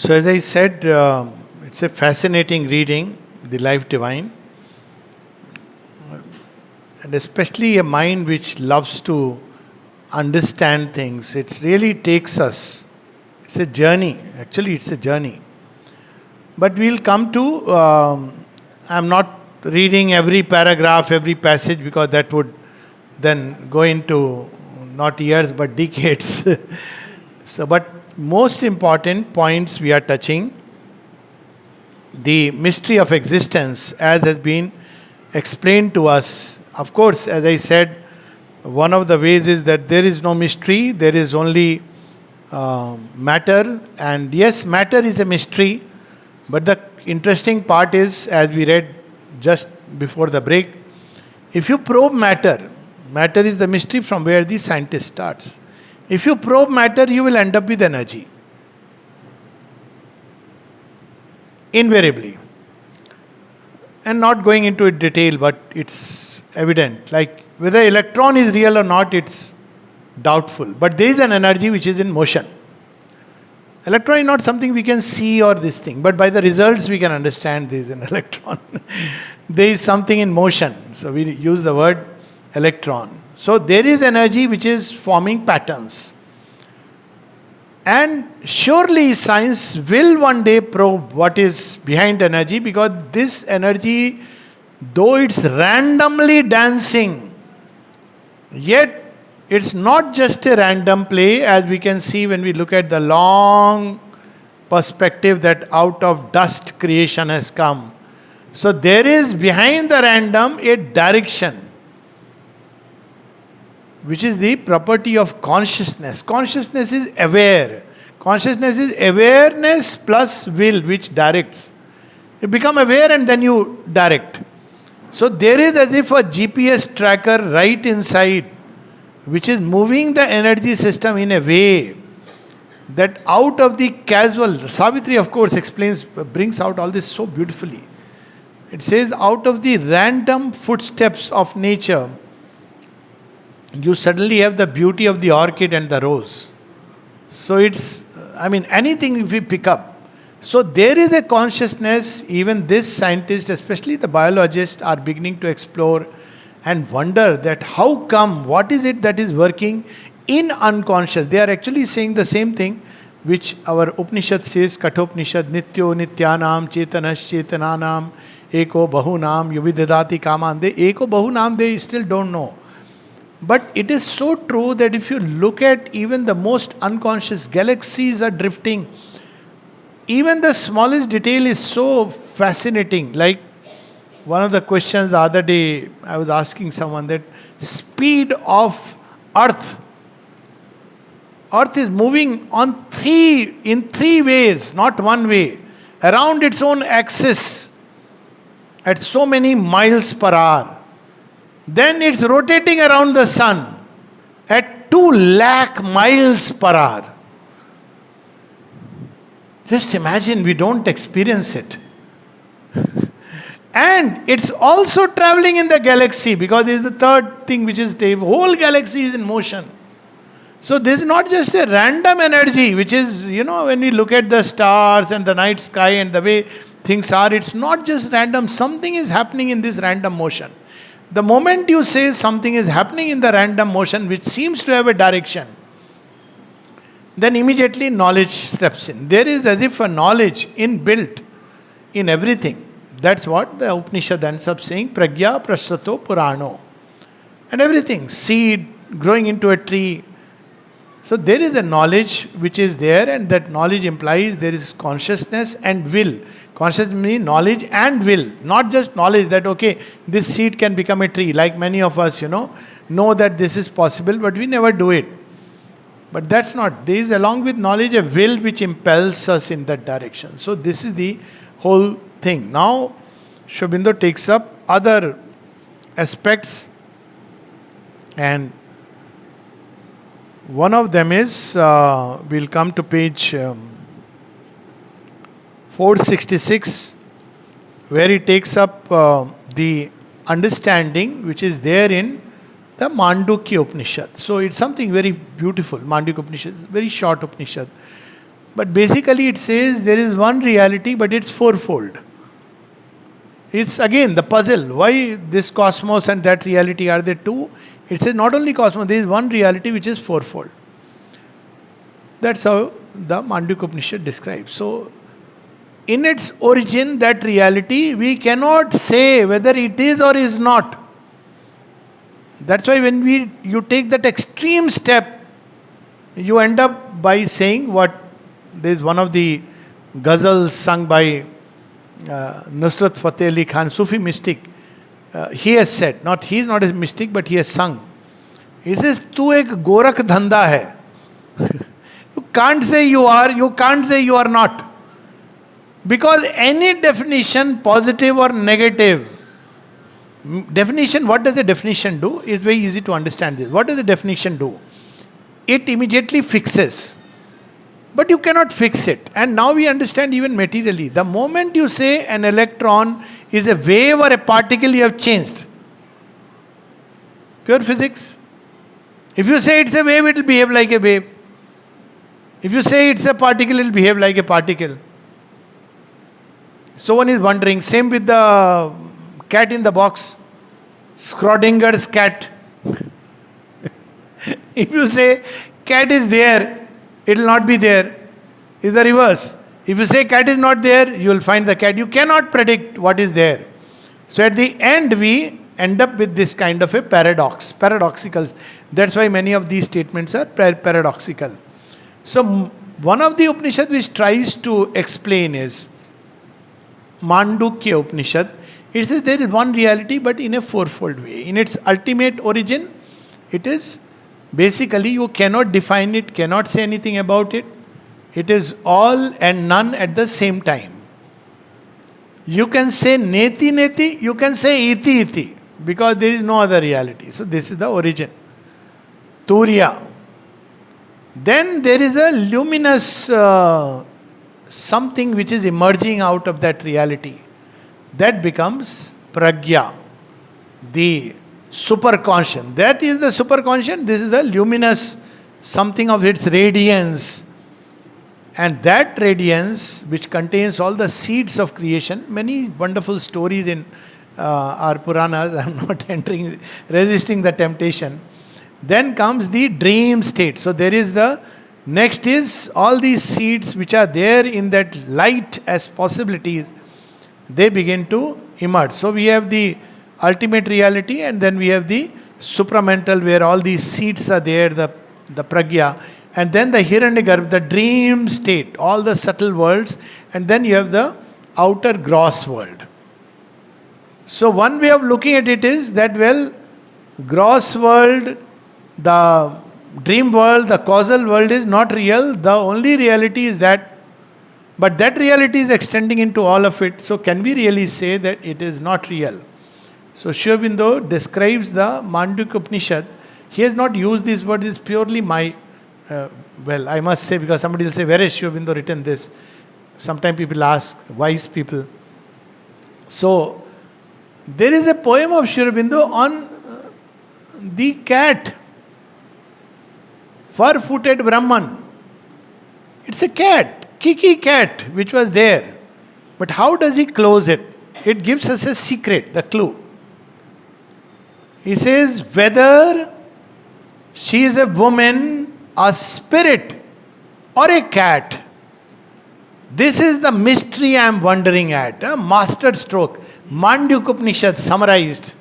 So, as I said, it's a fascinating reading, The Life Divine, and especially a mind which loves to understand things. It really takes us. It's a journey. Actually, it's a journey. But we'll come to. I'm not reading every paragraph, every passage, because that would then go into not years but decades. So, but most important points we are touching: the mystery of existence, as has been explained to us. Of course, as I said, one of the ways is that there is no mystery, there is only matter. And yes, matter is a mystery, but the interesting part is, as we read just before the break, if you probe matter, matter is the mystery from where the scientist starts. If you probe matter, you will end up with energy. Invariably. And not going into it detail, but it's evident. Like whether electron is real or not, it's doubtful. But there is an energy which is in motion. Electron is not something we can see or this thing, but by the results we can understand there is an electron. There is something in motion. So we use the word electron. So there is energy which is forming patterns. And surely science will one day probe what is behind energy, because this energy, though it's randomly dancing, yet it's not just a random play, as we can see when we look at the long perspective that out of dust creation has come. So there is behind the random a direction, which is the property of consciousness. Consciousness is aware. Consciousness is awareness plus will, which directs. You become aware and then you direct. So there is as if a GPS tracker right inside, which is moving the energy system in a way that out of the casual, Savitri of course explains, brings out all this so beautifully. It says, out of the random footsteps of nature, you suddenly have the beauty of the orchid and the rose. So it's, anything if we pick up. So there is a consciousness, even this scientist, especially the biologists, are beginning to explore and wonder that how come, what is it that is working in unconscious. They are actually saying the same thing which our Upanishad says, Kathopanishad, Nityo Nityanam Chetanas Chetananam Eko Bahunam Yuvidadati Kaman. They Eko Bahunam, they still don't know. But it is so true that if you look at even the most unconscious, galaxies are drifting. Even the smallest detail is so fascinating. Like one of the questions the other day, I was asking someone that speed of Earth. Earth is moving in three ways, not one way, around its own axis at so many miles per hour. Then it's rotating around the sun at 2 lakh miles per hour. Just imagine, we don't experience it. And it's also traveling in the galaxy, because this is the third thing which is the whole galaxy is in motion. So this is not just a random energy, which is, when we look at the stars and the night sky and the way things are, it's not just random. Something is happening in this random motion. The moment you say something is happening in the random motion, which seems to have a direction, then immediately knowledge steps in. There is as if a knowledge inbuilt in everything. That's what the Upanishad ends up saying, Pragya Prasrato Purano. And everything, seed growing into a tree. So there is a knowledge which is there, and that knowledge implies there is consciousness and will. Consciousness means knowledge and will. Not just knowledge that, okay, this seed can become a tree. Like many of us, know that this is possible, but we never do it. But that's not. There is along with knowledge a will which impels us in that direction. So this is the whole thing. Now, Sri Aurobindo takes up other aspects, and one of them is, we'll come to page 466, where he takes up the understanding which is there in the Mandukya Upanishad. So it's something very beautiful. Mandukya Upanishad is a very short Upanishad. But basically it says there is one reality, but it's fourfold. It's again the puzzle. Why this cosmos and that reality are there two? It says not only cosmos, there is one reality which is fourfold. That's how the Mandukya Upanishad describes. So, in its origin, that reality, we cannot say whether it is or is not. That's why when you take that extreme step, you end up by saying what there is one of the ghazals sung by Nusrat Fateh Ali Khan, Sufi mystic. He has said, he is not a mystic, but he has sung. He says, "Tu ek gorak dhanda hai." You can't say you are, you can't say you are not. Because any definition, positive or negative, definition, what does a definition do? It's very easy to understand this. What does a definition do? It immediately fixes. But you cannot fix it. And now we understand even materially. The moment you say an electron is a wave or a particle, you have changed. Pure physics. If you say it's a wave, it will behave like a wave. If you say it's a particle, it will behave like a particle. So one is wondering, same with the cat in the box, Schrodinger's cat. If you say cat is there, it will not be there. It's the reverse. If you say cat is not there, you will find the cat. You cannot predict what is there. So at the end, we end up with this kind of a paradox, paradoxical. That's why many of these statements are paradoxical. So one of the Upanishad which tries to explain is Mandukya Upanishad. It says there is one reality, but in a fourfold way. In its ultimate origin, it is basically you cannot define it, cannot say anything about it. It is all and none at the same time. You can say neti neti, you can say iti iti, because there is no other reality. So this is the origin. Turiya. Then there is a luminous something which is emerging out of that reality. That becomes pragya, the superconscious. That is the superconscious. This is the luminous something of its radiance. And that radiance, which contains all the seeds of creation, many wonderful stories in our Puranas, I am not resisting the temptation. Then comes the dream state. So there is next is all these seeds which are there in that light as possibilities, they begin to emerge. So we have the ultimate reality, and then we have the supramental where all these seeds are there, the pragya, and then the hiranyagarbha, the dream state, all the subtle worlds, and then you have the outer gross world. So one way of looking at it is that, well, gross world, the dream world, the causal world is not real. The only reality is that. But that reality is extending into all of it. So can we really say that it is not real? So Sri Aurobindo describes the Mandukya Upanishad. He has not used this word. It's purely my, I must say, because somebody will say, where has Sri Aurobindo written this? Sometimes people ask, wise people. So there is a poem of Sri Aurobindo on the cat. Four-footed Brahman. It's a cat, Kiki cat, which was there. But how does he close it? It gives us a secret, the clue. He says, whether she is a woman, a spirit, or a cat, this is the mystery I am wondering at. A mastered stroke. Mandukya Upanishad summarized.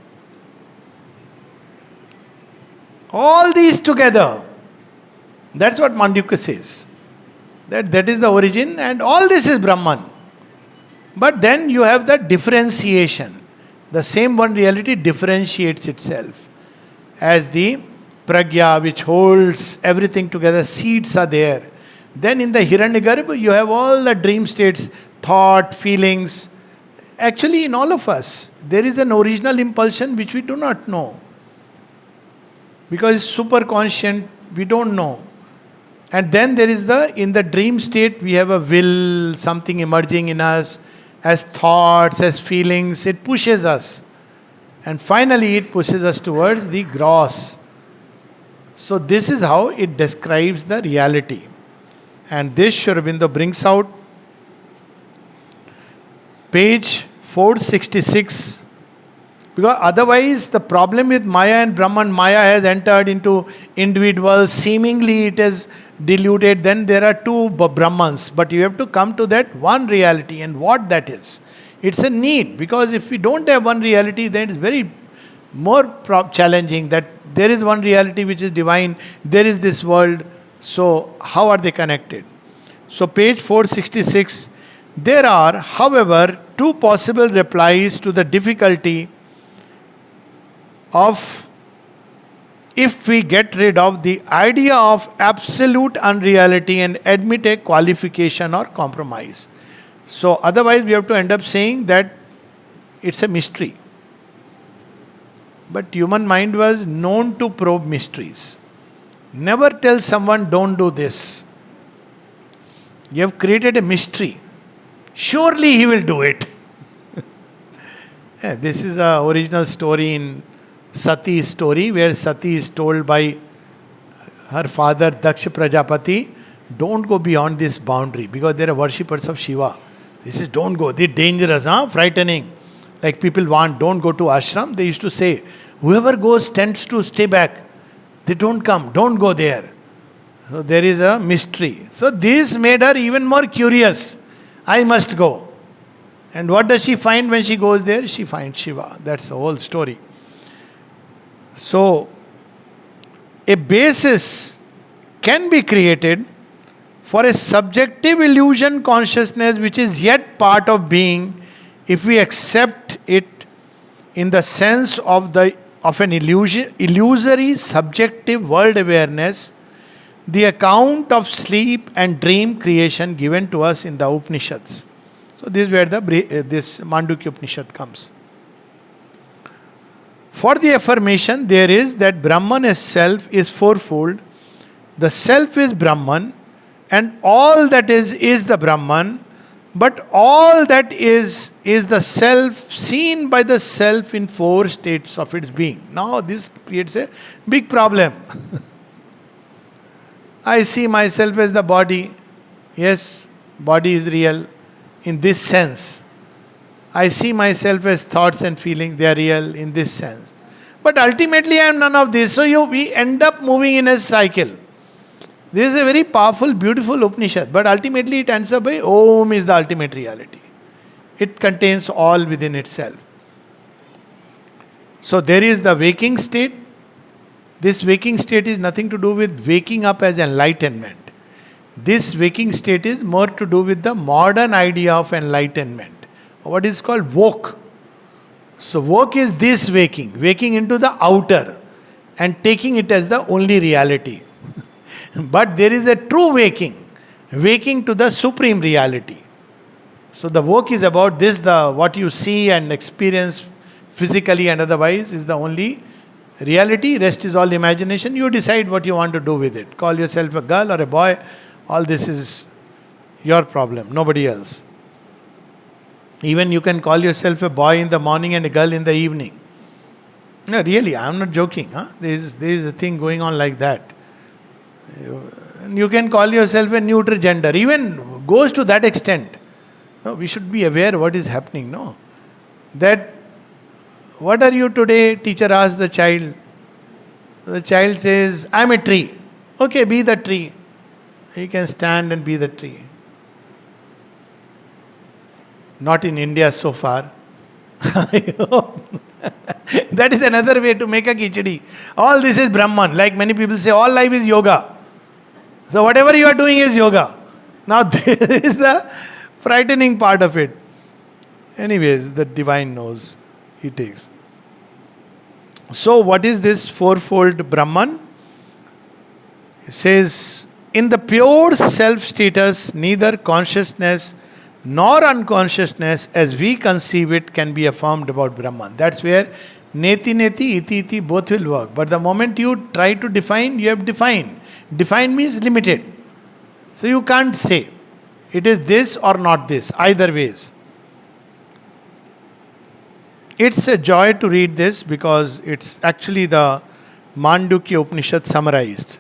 All these together. That's what Mandukya says. That is the origin, and all this is Brahman. But then you have the differentiation. The same one reality differentiates itself. As the pragya which holds everything together, seeds are there. Then in the hiranyagarbha you have all the dream states, thought, feelings. Actually in all of us, there is an original impulsion which we do not know. Because it's superconscient, we don't know. And then there is in the dream state, we have a will, something emerging in us, as thoughts, as feelings, it pushes us. And finally it pushes us towards the gross. So this is how it describes the reality. And this Sri Aurobindo brings out page 466. Because otherwise, the problem with Maya and Brahman, Maya has entered into individuals, seemingly it is diluted, then there are two Brahmans. But you have to come to that one reality, and what that is. It's a need, because if we don't have one reality, then it's very more challenging that there is one reality which is divine, there is this world, so how are they connected? So page 466, there are, however, two possible replies to the difficulty of if we get rid of the idea of absolute unreality and admit a qualification or compromise. So otherwise we have to end up saying that it's a mystery. But human mind was known to probe mysteries. Never tell someone don't do this. You have created a mystery. Surely he will do it. Yeah, this is an original story in Sati's story, where Sati is told by her father Daksha Prajapati, don't go beyond this boundary, because they are worshippers of Shiva. This is don't go, this is dangerous, frightening. Like people want, don't go to ashram. They used to say, whoever goes tends to stay back. They don't come, don't go there. So there is a mystery. So this made her even more curious. I must go. And what does she find when she goes there? She finds Shiva. That's the whole story. So, a basis can be created for a subjective illusion consciousness which is yet part of being, if we accept it in the sense of an illusory subjective world awareness, the account of sleep and dream creation given to us in the Upanishads. So this is where this Mandukya Upanishad comes. For the affirmation there is that Brahman as self is fourfold, the self is Brahman, and all that is the Brahman, but all that is the self seen by the self in four states of its being. Now this creates a big problem. I see myself as the body. Yes, body is real in this sense. I see myself as thoughts and feelings, they are real in this sense. But ultimately I am none of this. So we end up moving in a cycle. This is a very powerful, beautiful Upanishad. But ultimately it ends up by Om is the ultimate reality. It contains all within itself. So there is the waking state. This waking state is nothing to do with waking up as enlightenment. This waking state is more to do with the modern idea of enlightenment. What is called woke. So woke is this waking into the outer and taking it as the only reality. But there is a true waking to the supreme reality. So the woke is about this, what you see and experience physically and otherwise is the only reality. Rest is all imagination. You decide what you want to do with it. Call yourself a girl or a boy. All this is your problem, nobody else. Even you can call yourself a boy in the morning and a girl in the evening. No, really, I am not joking. There is a thing going on like that. You can call yourself a neutral gender. Even goes to that extent. No, we should be aware what is happening. No, that what are you today? Teacher asks the child. The child says, I am a tree. Okay, be the tree. He can stand and be the tree. Not in India so far. That is another way to make a khichdi. All this is Brahman. Like many people say, all life is yoga. So whatever you are doing is yoga. Now this is the frightening part of it. Anyways, the divine knows. He takes. So what is this fourfold Brahman? He says, in the pure self status, neither consciousness nor unconsciousness as we conceive it can be affirmed about Brahman. That's where neti neti, iti iti both will work. But the moment you try to define, you have defined. Define means limited. So you can't say it is this or not this, either ways. It's a joy to read this because it's actually the Mandukya Upanishad summarized.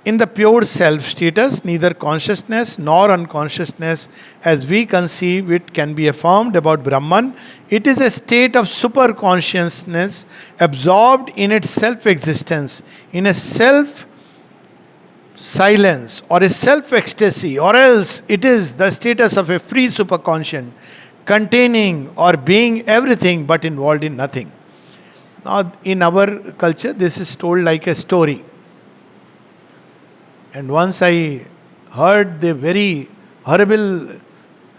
in the pure self status, neither consciousness nor unconsciousness as we conceive it can be affirmed about Brahman. It is a state of super consciousness absorbed in its self existence, in a self silence or a self ecstasy, or else it is the status of a free superconscious, containing or being everything but involved in nothing. Now, in our culture, this is told like a story. And once I heard the very horrible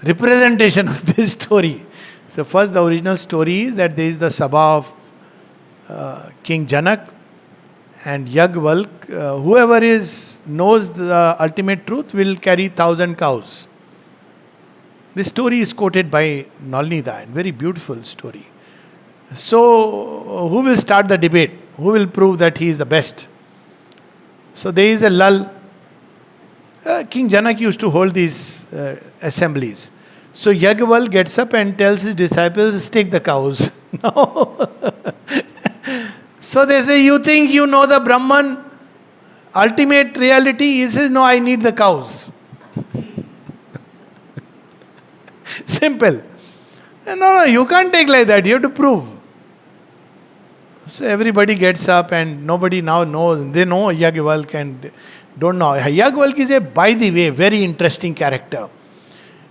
representation of this story. So, first, the original story is that there is the Sabha of King Janak and Yagvalk. Whoever knows the ultimate truth will carry 1,000 cows. This story is quoted by Nalnida, a very beautiful story. So, who will start the debate? Who will prove that he is the best? So, there is a lull. King Janak used to hold these assemblies. So, Yagval gets up and tells his disciples, take the cows. No. So, they say, you think you know the Brahman ultimate reality? He says, no, I need the cows. Simple. No, you can't take like that. You have to prove. So everybody gets up and nobody now knows. They know Yagvalk and don't know. Yagvalk is by the way, very interesting character.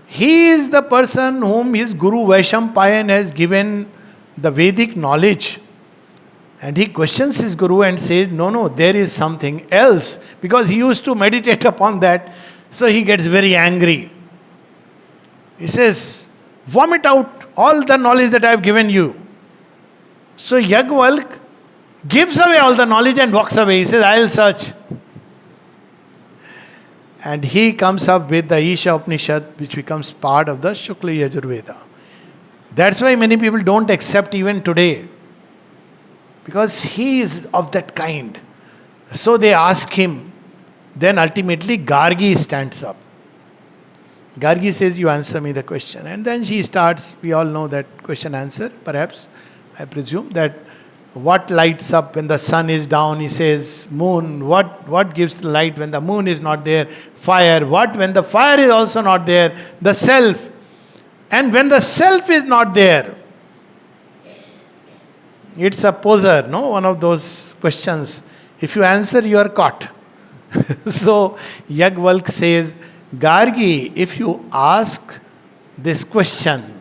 He is the person whom his Guru Vaishampayan has given the Vedic knowledge. And he questions his Guru and says, no, there is something else. Because he used to meditate upon that. So he gets very angry. He says, vomit out all the knowledge that I have given you. So Yagvalk gives away all the knowledge and walks away. He says, I'll search. And he comes up with the Isha Upanishad, which becomes part of the Shukla Yajurveda. That's why many people don't accept even today. Because he is of that kind. So they ask him. Then ultimately Gargi stands up. Gargi says, you answer me the question. And then she starts, we all know that question answer, perhaps. I presume that what lights up when the sun is down, he says, moon. What gives the light when the moon is not there? Fire. What when the fire is also not there? The self. And when the self is not there, it's a poser, no? One of those questions. If you answer, you are caught. So Yagvalk says, Gargi, if you ask this question,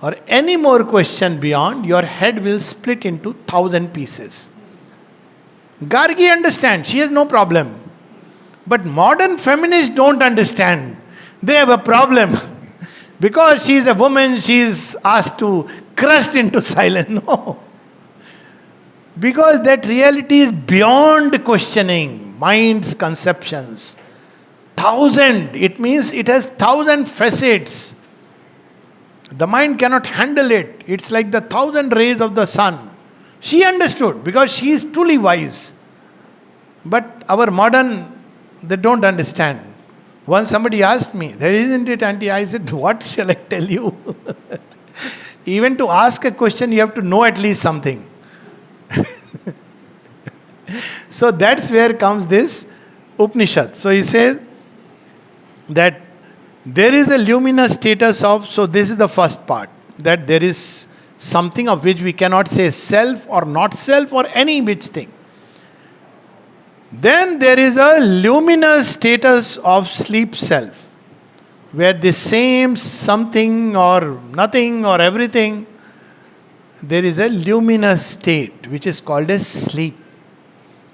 or any more question beyond, your head will split into 1,000 pieces. Gargi understands, she has no problem. But modern feminists don't understand. They have a problem. Because she is a woman, she is asked to crushed into silence. No. Because that reality is beyond questioning, mind's conceptions. 1,000, it means it has 1,000 facets. The mind cannot handle it. It's like the 1,000 rays of the sun. She understood because she is truly wise. But our modern, they don't understand. Once somebody asked me, there isn't it, auntie? I said, what shall I tell you? Even to ask a question, you have to know at least something. So that's where comes this Upanishad. So he says that there is a luminous status of, so this is the first part, that there is something of which we cannot say self or not self or any which thing. Then there is a luminous status of sleep self, where the same something or nothing or everything, there is a luminous state which is called as sleep.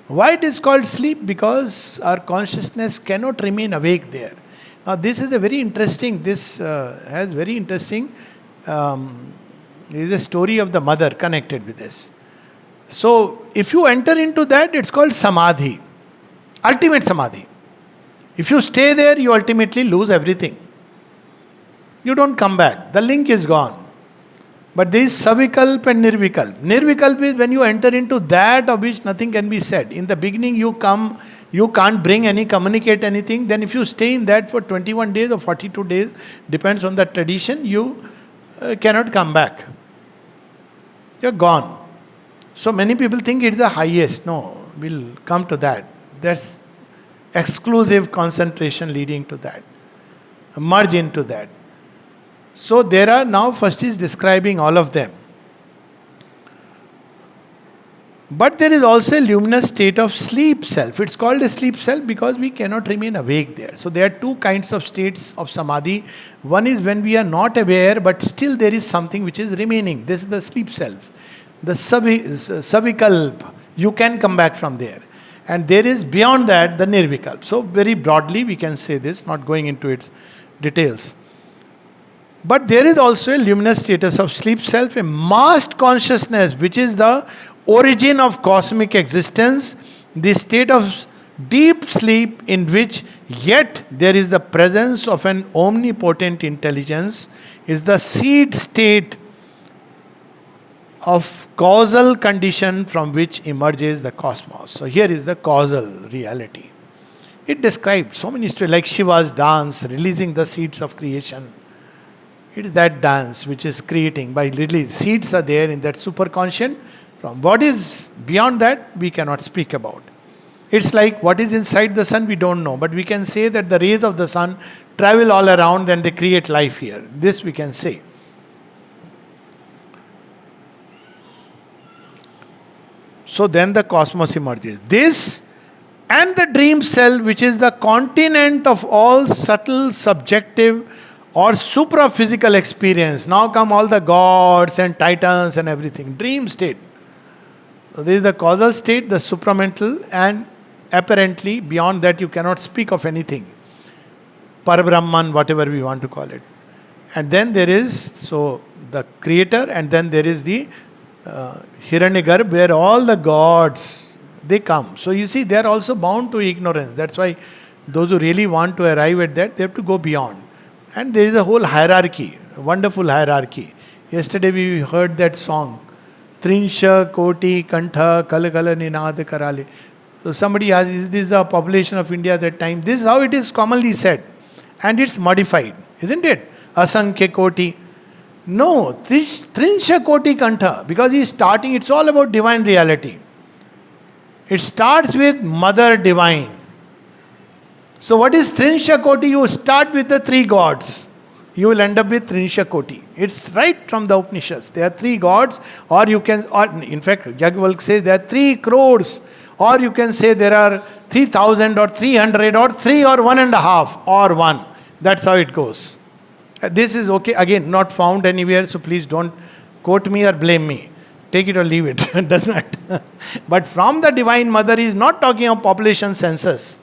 Why it is called sleep? Because our consciousness cannot remain awake there. Now this is a very interesting, there is a story of the mother connected with this. So if you enter into that, it's called samadhi, ultimate samadhi. If you stay there, you ultimately lose everything. You don't come back. The link is gone. But there is savikalp and nirvikalp. Nirvikalp is when you enter into that of which nothing can be said. In the beginning you come, you can't communicate anything. Then if you stay in that for 21 days or 42 days, depends on the tradition, you cannot come back. You're gone. So many people think it's the highest. No, we'll come to that. That's exclusive concentration leading to that, merge into that. So there are now, first is describing all of them. But there is also a luminous state of sleep self. It's called a sleep self because we cannot remain awake there. So there are two kinds of states of samadhi. One is when we are not aware, but still there is something which is remaining. This is the sleep self. The savikalp, you can come back from there. And there is beyond that the nirvikalp. So very broadly we can say this, not going into its details. But there is also a luminous status of sleep self, a masked consciousness, which is the origin of cosmic existence, the state of deep sleep in which yet there is the presence of an omnipotent intelligence, is the seed state of causal condition from which emerges the cosmos. So here is the causal reality. It describes so many stories, like Shiva's dance, releasing the seeds of creation. It is that dance which is creating by release. Seeds are there in that superconscious. From what is beyond that, we cannot speak about. It's like what is inside the sun, we don't know. But we can say that the rays of the sun travel all around and they create life here. This we can say. So then the cosmos emerges. This and the dream self, which is the continent of all subtle, subjective or supra-physical experience. Now come all the gods and titans and everything. Dream state. So this is the causal state, the supramental, and apparently beyond that you cannot speak of anything. Parabrahman, whatever we want to call it. And then there is, so the creator, and then there is the Hiranyagarbha, where all the gods, they come. So you see, they are also bound to ignorance. That's why those who really want to arrive at that, they have to go beyond. And there is a whole hierarchy, a wonderful hierarchy. Yesterday we heard that song, Trinsha Koti Kantha Kala Kala Ninad Karale. So somebody asked, is this the population of India at that time? This is how it is commonly said. And it's modified, isn't it? Asankhya Koti. No, Trinsha Koti Kantha. Because he is starting, it's all about divine reality. It starts with Mother Divine. So what is Trinsha Koti? You start with the three gods. You will end up with Trinsha Koti. It's right from the Upanishads. There are three gods, or you can, or in fact, Yajnavalkya says there are 3 crores, or you can say there are 3,000 or 300 or 3 or 1.5 or 1. That's how it goes. This is okay, again, not found anywhere, so please don't quote me or blame me. Take it or leave it. It does not. But from the Divine Mother, he is not talking of population census.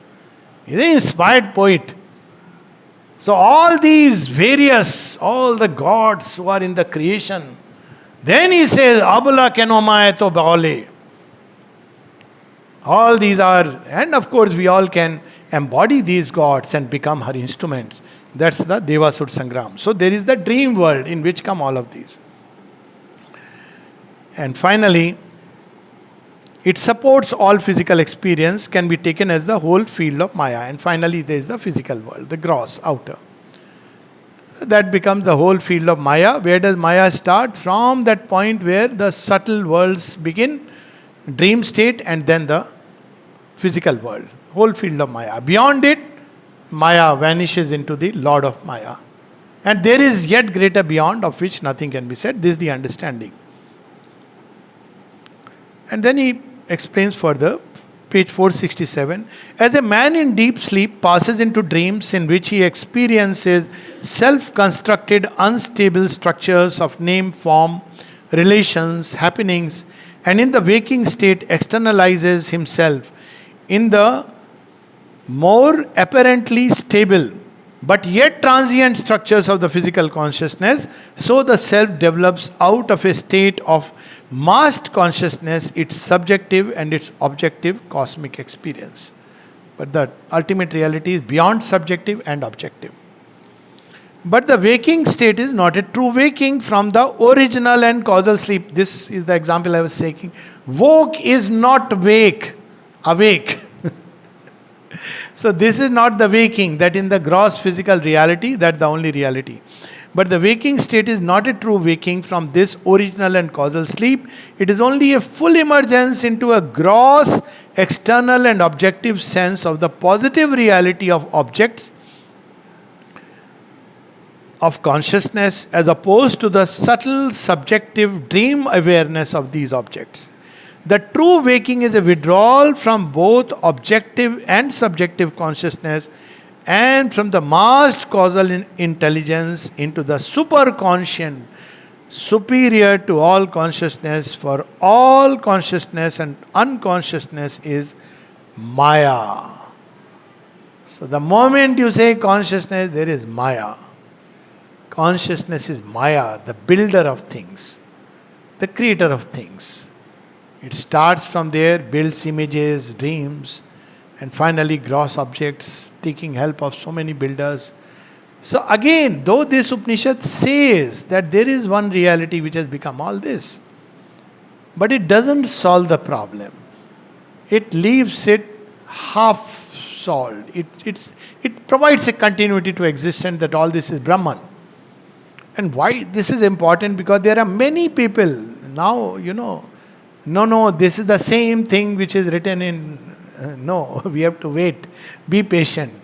He is an inspired poet. So all these various, all the gods who are in the creation, then he says, Abula kenoma to baole. All these are, and of course we all can embody these gods and become her instruments. That's the Devasur Sangram. So there is the dream world in which come all of these. And finally, it supports all physical experience, can be taken as the whole field of Maya. And finally, there is the physical world, the gross, outer. That becomes the whole field of Maya. Where does Maya start? From that point where the subtle worlds begin, dream state, and then the physical world, whole field of Maya. Beyond it, Maya vanishes into the Lord of Maya. And there is yet greater beyond, of which nothing can be said. This is the understanding. And then he explains further, page 467, as a man in deep sleep passes into dreams in which he experiences self-constructed, unstable structures of name, form, relations, happenings, and in the waking state externalizes himself in the more apparently stable but yet transient structures of the physical consciousness, so the self develops out of a state of masked consciousness, its subjective and its objective cosmic experience. But the ultimate reality is beyond subjective and objective. But the waking state is not a true waking from the original and causal sleep. This is the example I was taking. Woke is not wake, awake. So this is not the waking, that in the gross physical reality, that's the only reality. But the waking state is not a true waking from this original and causal sleep. It is only a full emergence into a gross external and objective sense of the positive reality of objects of consciousness as opposed to the subtle subjective dream awareness of these objects. The true waking is a withdrawal from both objective and subjective consciousness and from the masked causal intelligence into the superconscient, superior to all consciousness, for all consciousness and unconsciousness is Maya. So the moment you say consciousness, there is Maya. Consciousness is Maya, the builder of things, the creator of things. It starts from there, builds images, dreams, and finally gross objects, taking help of so many builders. So again, though this Upanishad says that there is one reality which has become all this, but it doesn't solve the problem. It leaves it half solved. It provides a continuity to existence that all this is Brahman. And why this is important? Because there are many people now, no, this is the same thing which is written in. No, we have to wait. Be patient.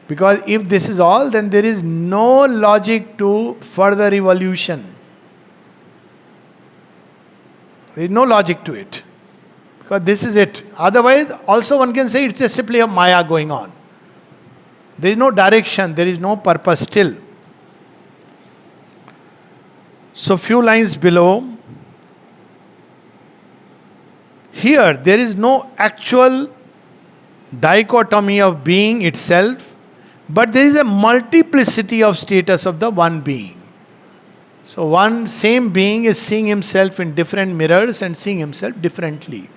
Because if this is all, then there is no logic to further evolution. There is no logic to it. Because this is it. Otherwise, also one can say it's just simply a Maya going on. There is no direction, there is no purpose still. So, few lines below. Here, there is no actual dichotomy of being itself, but there is a multiplicity of status of the one being. So, one same being is seeing himself in different mirrors and seeing himself differently.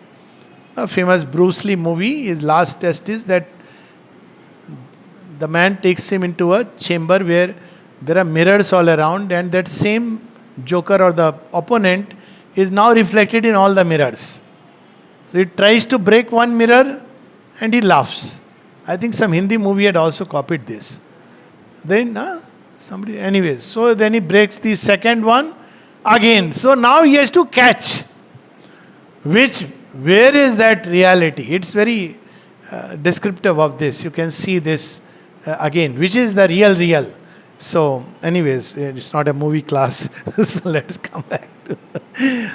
A famous Bruce Lee movie, his last test is that the man takes him into a chamber where there are mirrors all around, and that same joker or the opponent is now reflected in all the mirrors. So he tries to break one mirror and he laughs. I think some Hindi movie had also copied this. Then, anyways, so then he breaks the second one again. So now he has to catch. Where is that reality? It's very descriptive of this. You can see this again. Which is the real? So, anyways, it's not a movie class. So let's come back to.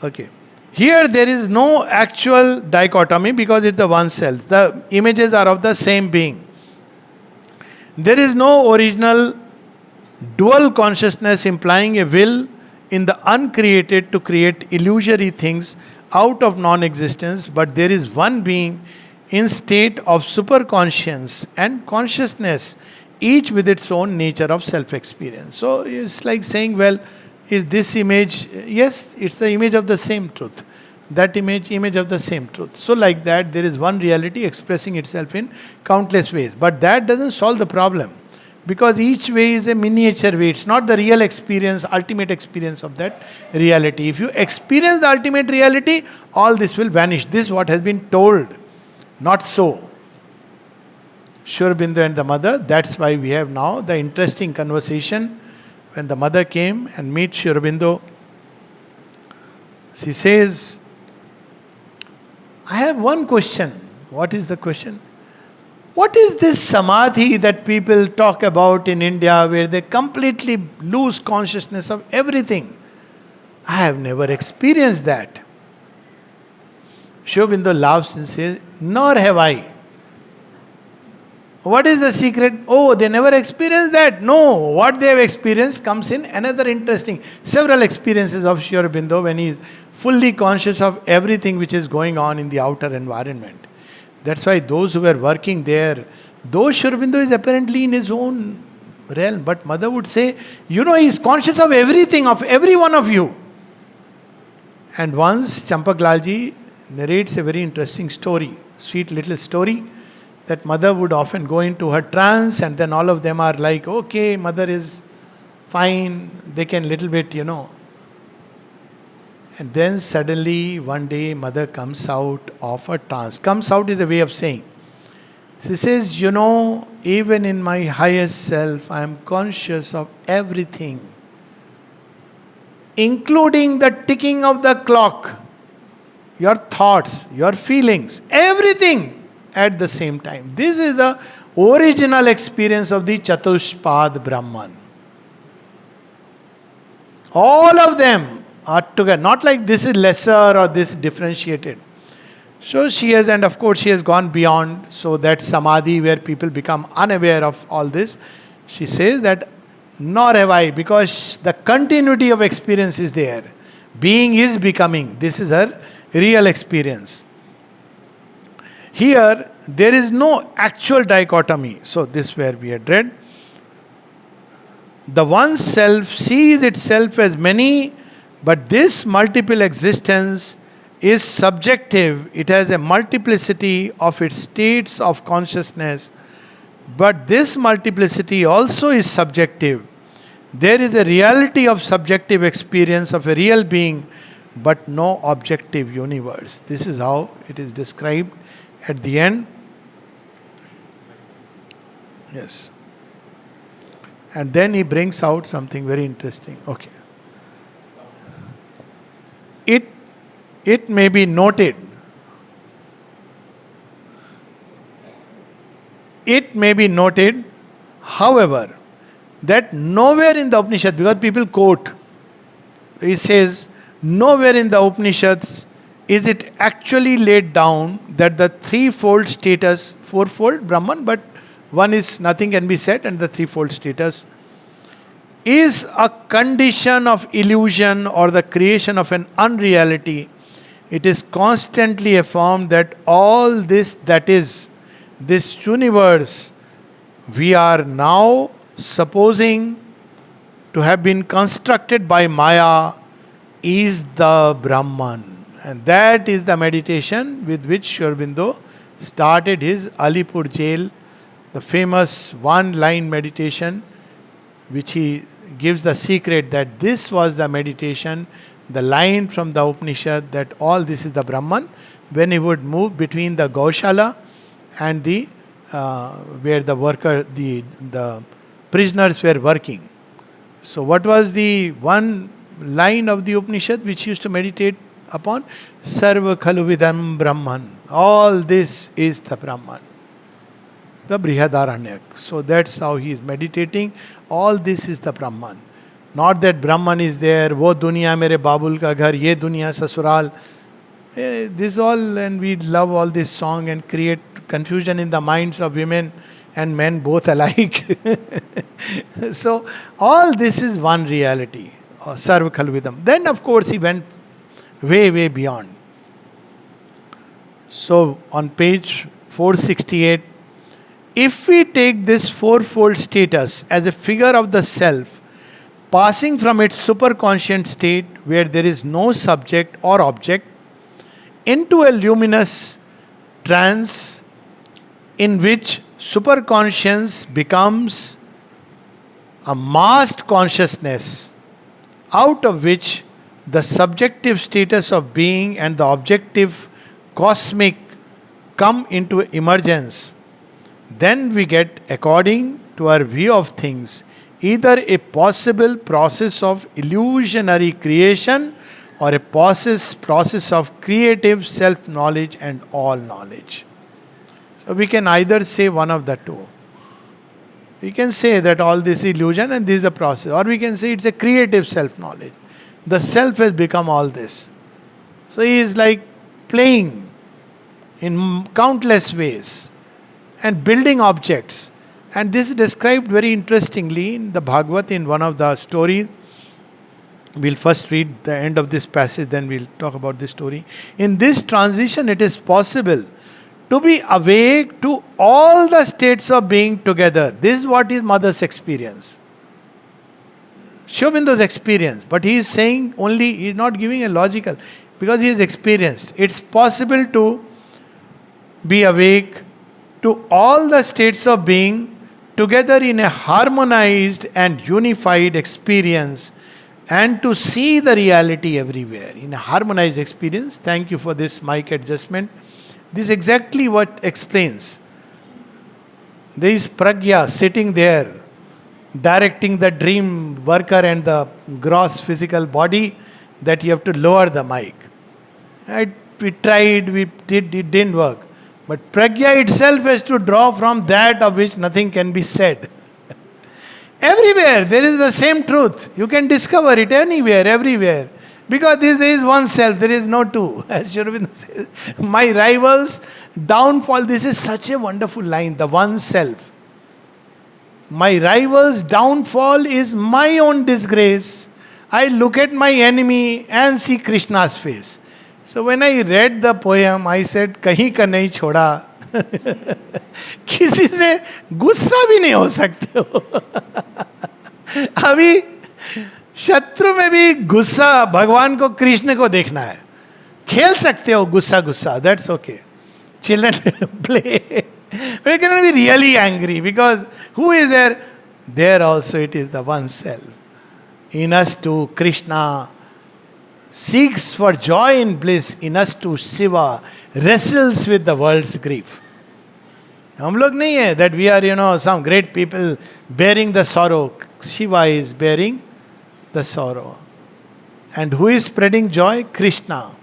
Okay. Here there is no actual dichotomy because it's the one self. The images are of the same being. There is no original dual consciousness implying a will in the uncreated to create illusory things out of non-existence, but there is one being in state of superconscience and consciousness, each with its own nature of self-experience. So it's like saying, well, is this image? Yes, it's the image of the same truth. That image of the same truth. So like that, there is one reality expressing itself in countless ways. But that doesn't solve the problem. Because each way is a miniature way. It's not the real experience, ultimate experience of that reality. If you experience the ultimate reality, all this will vanish. This is what has been told. Not so. Sri Aurobindo and the mother, that's why we have now the interesting conversation. When the mother came and met Sri Aurobindo, she says, I have one question. What is the question? What is this samadhi that people talk about in India where they completely lose consciousness of everything? I have never experienced that. Sri Aurobindo laughs and says, nor have I. What is the secret? Oh, they never experienced that. No, what they have experienced comes in another interesting, several experiences of Sri Aurobindo when he is fully conscious of everything which is going on in the outer environment. That's why those who were working there, though Sri Aurobindo is apparently in his own realm, but mother would say, he is conscious of everything, of every one of you. And once Champaklalji narrates a very interesting story, sweet little story, that mother would often go into her trance and then all of them are like, okay, mother is fine, they can little bit, And then suddenly one day mother comes out of her trance. Comes out is a way of saying. She says, even in my highest self, I am conscious of everything, including the ticking of the clock. your thoughts, your feelings, everything at the same time. This is the original experience of the Chatushpad Brahman. All of them are together. Not like this is lesser or this differentiated. So she has, and of course she has gone beyond. So that samadhi where people become unaware of all this. She says that, nor have I, because the continuity of experience is there. Being is becoming. This is her real experience. Here, there is no actual dichotomy. So this where we had read. The one self sees itself as many, but this multiple existence is subjective. It has a multiplicity of its states of consciousness, but this multiplicity also is subjective. There is a reality of subjective experience of a real being, but no objective universe. This is how it is described at the end. Yes. And then he brings out something very interesting. Okay. It may be noted. It may be noted, however, that nowhere in the Upanishad, because people quote, he says, nowhere in the Upanishads is it actually laid down that the threefold status, fourfold Brahman, but one is nothing can be said, and the threefold status is a condition of illusion or the creation of an unreality. It is constantly affirmed that all this, that is, this universe, we are now supposing to have been constructed by Maya, is the Brahman. And that is the meditation with which Sri Aurobindo started his Alipur jail, the famous one-line meditation, which he gives the secret that this was the meditation, the line from the Upanishad that all this is the Brahman, when he would move between the Gaushala and the where the worker, the prisoners were working. So what was the one line of the Upanishad which he used to meditate upon? Sarva khalu vidam Brahman. All this is the Brahman. The Brihadaranya. So that's how he is meditating. All this is the Brahman. Not that Brahman is there, wo duniya mere babul ka ghar, ye duniya sasural. This all, and we love all this song and create confusion in the minds of women and men both alike. So all this is one reality. Sarva khalvidam. Then of course he went way, way beyond. So on page 468, if we take this fourfold status as a figure of the self, passing from its superconscient state where there is no subject or object into a luminous trance in which superconscience becomes a massed consciousness, out of which the subjective status of being and the objective cosmic come into emergence, then we get, according to our view of things, either a possible process of illusionary creation or a process of creative self-knowledge and all knowledge. So we can either say one of the two. We can say that all this illusion and this is the process, or we can say it's a creative self-knowledge. The self has become all this. So he is like playing in countless ways and building objects. And this is described very interestingly in the Bhagavad in one of the stories. We'll first read the end of this passage, then we'll talk about this story. In this transition, it is possible to be awake to all the states of being together. This is what is mother's experience. Sri Aurobindo's experience. But he is saying only, he is not giving a logical, because he has experienced. It's possible to be awake to all the states of being together in a harmonized and unified experience, and to see the reality everywhere in a harmonized experience. Thank you for this mic adjustment. This is exactly what explains. There is Pragya sitting there, directing the dream worker and the gross physical body, that you have to lower the mic. We tried, it didn't work. But pragya itself has to draw from that of which nothing can be said. Everywhere there is the same truth. You can discover it anywhere, everywhere. Because this is one self, there is no two. As Sri Aurobindo says, my rival's downfall, this is such a wonderful line, the one self. My rival's downfall is my own disgrace. I look at my enemy and see Krishna's face. So when I read the poem, I said, कहीं का नहीं छोड़ा. किसी से गुस्सा भी नहीं हो सकते हो. अभी शत्रु में भी गुस्सा भगवान को कृष्ण को देखना है. खेल सकते हो गुस्सा गुस्सा, that's okay. Children play. But you cannot be really angry because who is there? There also it is the one self. In us too, Krishna seeks for joy in bliss. In us too, Shiva wrestles with the world's grief. हम लोग नहीं है that we are some great people bearing the sorrow. Shiva is bearing the sorrow. And who is spreading joy? Krishna.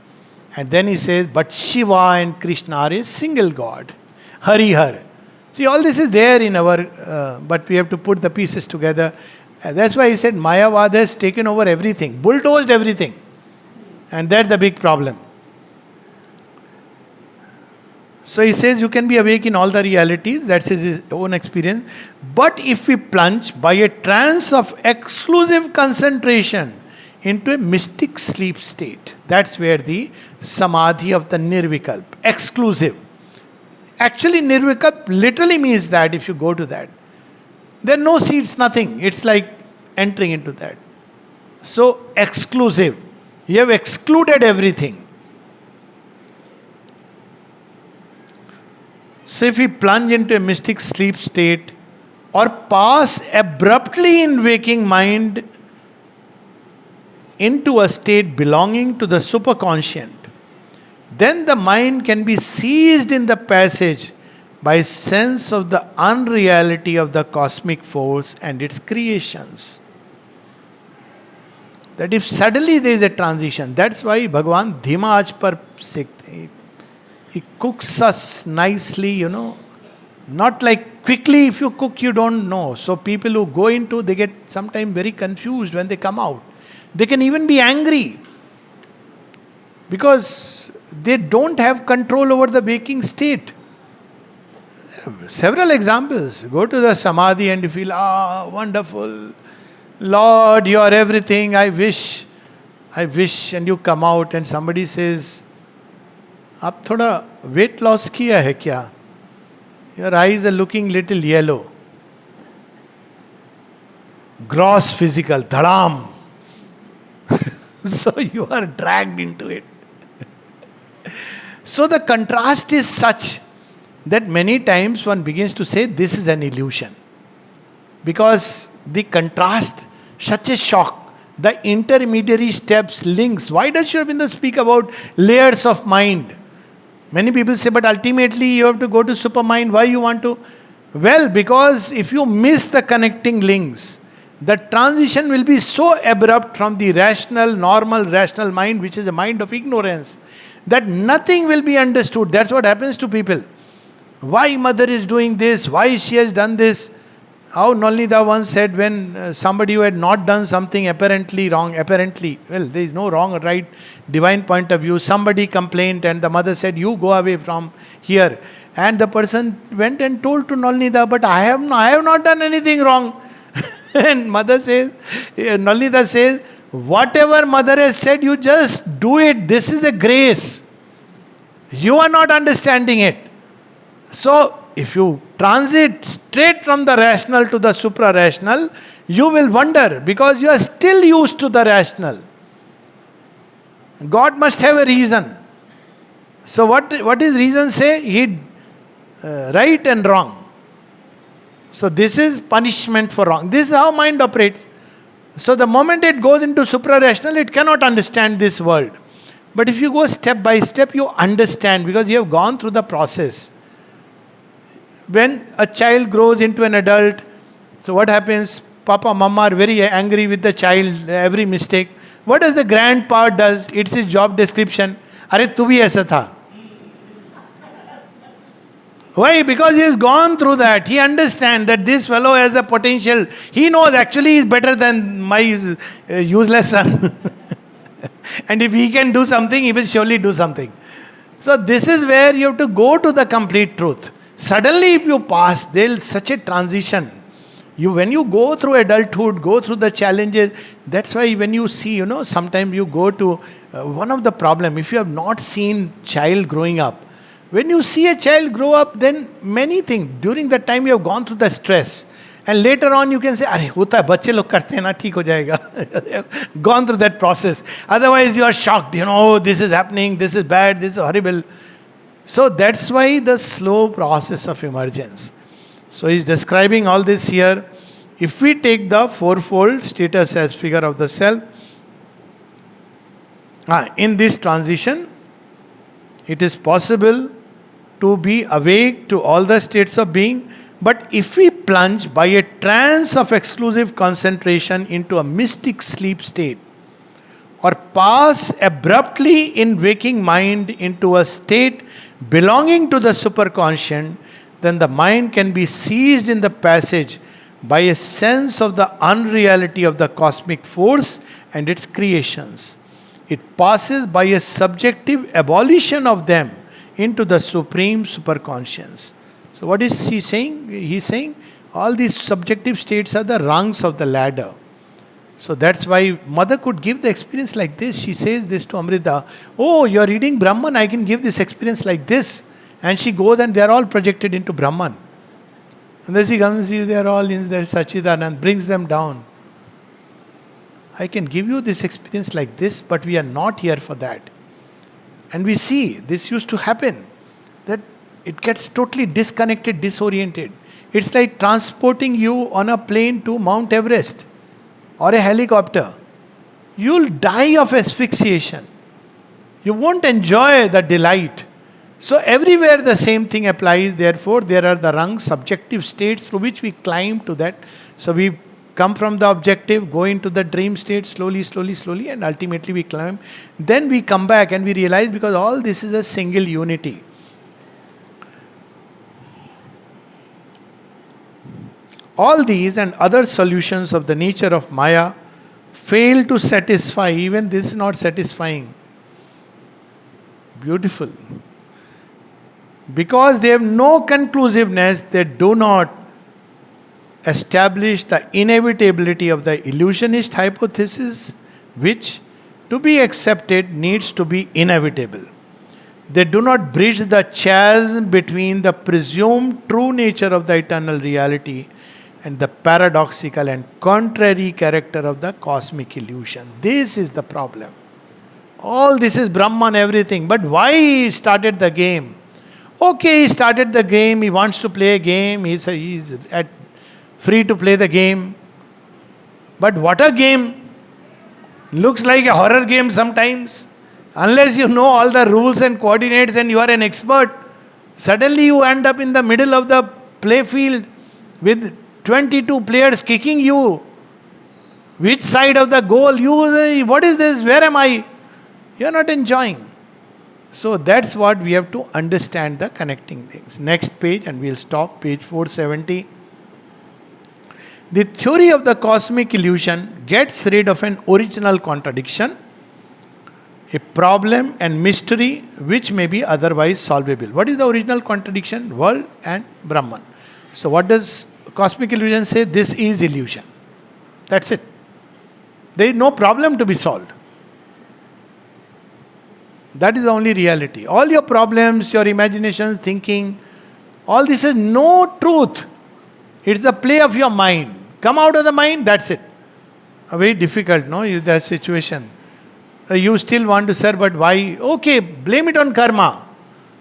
And then he says, but Shiva and Krishna are a single God. Hari Har. See, all this is there in our, but we have to put the pieces together. And that's why he said Mayavad has taken over everything, bulldozed everything. And that's the big problem. So he says you can be awake in all the realities, that's his own experience. But if we plunge by a trance of exclusive concentration into a mystic sleep state, that's where the samadhi of the nirvikalp, exclusive. Actually, nirvikalp literally means that if you go to that. There are no seats, nothing. It's like entering into that. So, exclusive. You have excluded everything. So, if we plunge into a mystic sleep state or pass abruptly in waking mind into a state belonging to the superconscient, then the mind can be seized in the passage by sense of the unreality of the cosmic force and its creations. That if suddenly there is a transition, that's why Bhagavan dhima aaj par sekhte. He cooks us nicely, not like quickly. If you cook, you don't know. So people who go into, they get sometimes very confused when they come out. They can even be angry because they don't have control over the waking state. Several examples. Go to the samadhi and you feel, wonderful. Lord, you are everything. I wish. And you come out and somebody says, आप थोड़ा weight loss किया है क्या? Your eyes are looking little yellow. Gross physical, dhadam. So you are dragged into it. So the contrast is such that many times one begins to say this is an illusion. Because the contrast, such a shock, the intermediary steps, links. Why does Sri Aurobindo speak about layers of mind? Many people say, but ultimately you have to go to supermind. Why you want to? Well, because if you miss the connecting links, the transition will be so abrupt from the normal rational mind, which is a mind of ignorance, that nothing will be understood. That's what happens to people. Why mother is doing this? Why she has done this? How Nalnida once said when somebody who had not done something apparently wrong, well, there is no wrong or right divine point of view. Somebody complained and the mother said, you go away from here. And the person went and told to Nalnida, but I have not done anything wrong. And Nalnida says, whatever mother has said, you just do it. This is a grace. You are not understanding it. So, if you transit straight from the rational to the supra-rational, you will wonder because you are still used to the rational. God must have a reason. So what is reason say? He right and wrong. So this is punishment for wrong. This is how mind operates. So the moment it goes into supra-rational, it cannot understand this world. But if you go step by step, you understand because you have gone through the process. When a child grows into an adult, so what happens? Papa, Mama are very angry with the child, every mistake. What does the grandpa does? It's his job description. अरे तू भी ऐसा था. Why? Because he has gone through that. He understands that this fellow has a potential. He knows actually he is better than my useless son. And if he can do something, he will surely do something. So this is where you have to go to the complete truth. Suddenly if you pass, there is such a transition. When you go through adulthood, go through the challenges, that's why when you see, sometimes you go to one of the problem, if you have not seen child growing up, when you see a child grow up, then many things, during that time you have gone through the stress. And later on you can say, अरे होता है बच्चे लोग करते हैं ना ठीक हो जाएगा. Gone through that process. Otherwise you are shocked, oh, this is happening, this is bad, this is horrible. So that's why the slow process of emergence. So he's describing all this here. If we take the fourfold status as figure of the self, in this transition, it is possible to be awake to all the states of being. But if we plunge by a trance of exclusive concentration into a mystic sleep state, or pass abruptly in waking mind into a state belonging to the superconscient, then the mind can be seized in the passage by a sense of the unreality of the cosmic force and its creations. It passes by a subjective abolition of them into the supreme superconscience. So what is he saying? He's saying all these subjective states are the rungs of the ladder. So that's why mother could give the experience like this. She says this to Amrita, oh, you're reading Brahman, I can give this experience like this. And she goes and they're all projected into Brahman. And then she comes and sees they're all in their Sachidanand, brings them down. I can give you this experience like this, but we are not here for that. And we see this used to happen, that it gets totally disconnected, disoriented. It's like transporting you on a plane to Mount Everest or a helicopter. You'll die of asphyxiation. You won't enjoy the delight. So everywhere the same thing applies. Therefore, there are the rungs, subjective states through which we climb to that. So we come from the objective, go into the dream state slowly, slowly, slowly, and ultimately we climb. Then we come back and we realize, because all this is a single unity. All these and other solutions of the nature of Maya fail to satisfy. Even this is not satisfying. Beautiful. Because they have no conclusiveness, they do not establish the inevitability of the illusionist hypothesis, which, to be accepted, needs to be inevitable. They do not bridge the chasm between the presumed true nature of the eternal reality and the paradoxical and contrary character of the cosmic illusion. This is the problem. All this is Brahman, everything. But why he started the game? Okay, he started the game, he wants to play a game, he's free to play the game. But what a game! Looks like a horror game sometimes. Unless you know all the rules and coordinates and you are an expert, suddenly you end up in the middle of the play field with 22 players kicking you. Which side of the goal? You say, what is this? Where am I? You are not enjoying. So that's what we have to understand, the connecting things. Next page, and we'll stop, page 470. The theory of the cosmic illusion gets rid of an original contradiction, a problem and mystery which may be otherwise solvable. What is the original contradiction? World and Brahman. So what does cosmic illusion say? This is illusion. That's it. There is no problem to be solved. That is the only reality. All your problems, your imaginations, thinking, all this is no truth. It's the play of your mind. Come out of the mind, that's it. Very difficult, no? That situation. You still want to, sir, but why? Okay, blame it on karma.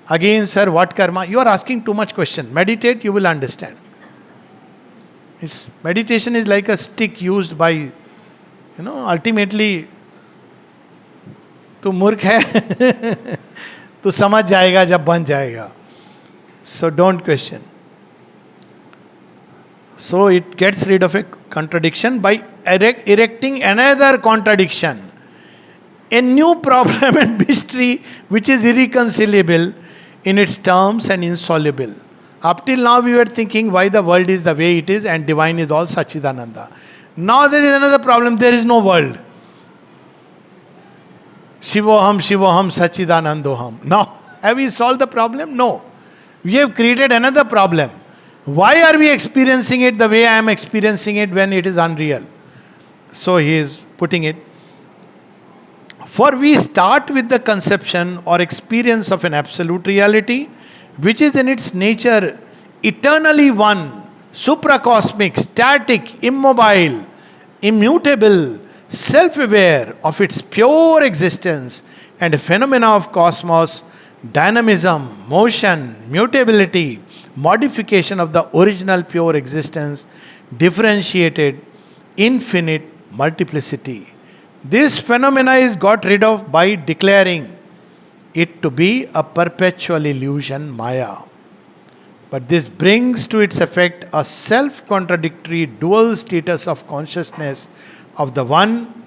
Again, sir, what karma? You are asking too much question. Meditate, you will understand. Meditation is like a stick used by, ultimately, तू मूर्ख है तू समझ जाएगा जब बन जाएगा. So don't question. So it gets rid of a contradiction by erecting another contradiction. a new problem and mystery which is irreconcilable in its terms and insoluble. Up till now we were thinking why the world is the way it is and divine is all Sachidananda. Now there is another problem, there is no world. Shivoham, Shivoham, Sachidanandoham. Now, have we solved the problem? No. We have created another problem. Why are we experiencing it the way I am experiencing it when it is unreal? So he is putting it. For we start with the conception or experience of an absolute reality, which is in its nature eternally one, supracosmic, static, immobile, immutable, self-aware of its pure existence and phenomena of cosmos, dynamism, motion, mutability, modification of the original pure existence, differentiated, infinite multiplicity. This phenomena is got rid of by declaring it to be a perpetual illusion, Maya. But this brings to its effect a self-contradictory dual status of consciousness of the one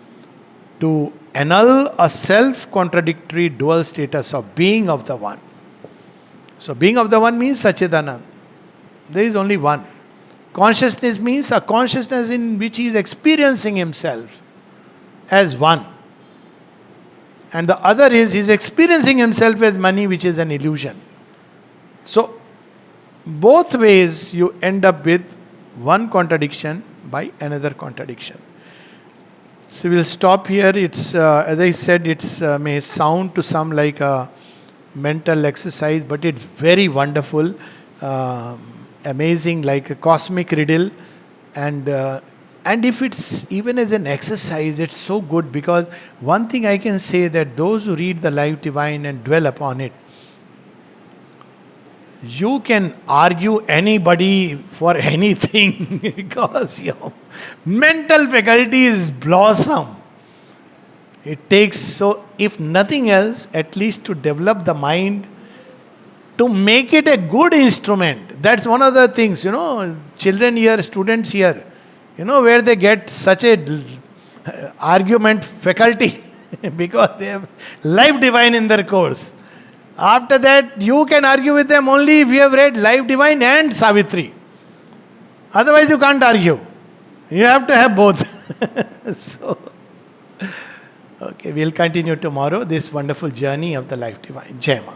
to annul a self-contradictory dual status of being of the one. So being of the one means Sachidanand. There is only one. Consciousness means a consciousness in which he is experiencing himself as one. And the other is he is experiencing himself as many, which is an illusion. So both ways you end up with one contradiction by another contradiction. So we'll stop here. It's as I said, it's may sound to some like a mental exercise, but it's very wonderful, amazing, like a cosmic riddle. And if it's even as an exercise, it's so good, because one thing I can say, that those who read the Life Divine and dwell upon it, you can argue anybody for anything because your mental faculties blossom. It takes, so if nothing else, at least to develop the mind, to make it a good instrument. That's one of the things, children here, students here, where they get such a argument faculty because they have Life Divine in their course. After that, you can argue with them only if you have read Life Divine and Savitri. Otherwise, you can't argue. You have to have both. So, okay, we'll continue tomorrow this wonderful journey of the Life Divine. Jai Ma.